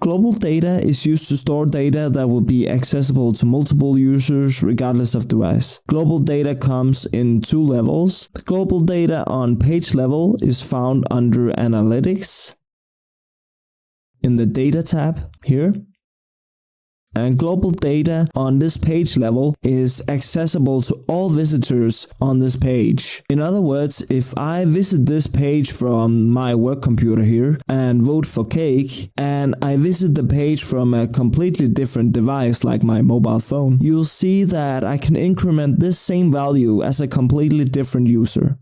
Global data is used to store data that will be accessible to multiple users regardless of device. Global data comes in two levels. The global data on page level is found under Analytics in the Data tab here. And global data on this page level is accessible to all visitors on this page. In other words, if I visit this page from my work computer here and vote for cake, and I visit the page from a completely different device like my mobile phone, you'll see that I can increment this same value as a completely different user.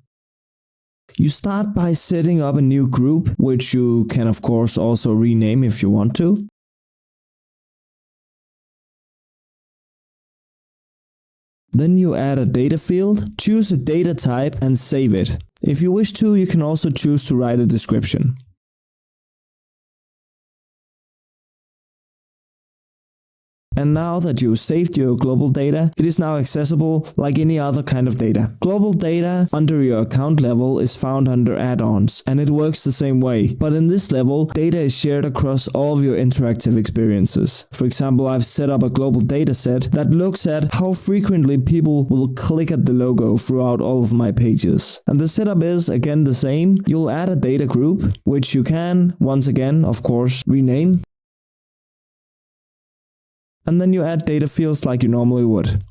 You start by setting up a new group, which you can of course also rename if you want to. Then you add a data field, choose a data type and save it. If you wish to, you can also choose to write a description. And now that you've saved your global data, it is now accessible like any other kind of data. Global data under your account level is found under add-ons, and it works the same way. But in this level, data is shared across all of your interactive experiences. For example, I've set up a global data set that looks at how frequently people will click at the logo throughout all of my pages. And the setup is again the same. You'll add a data group, which you can, once again, of course, rename. And then you add data fields like you normally would.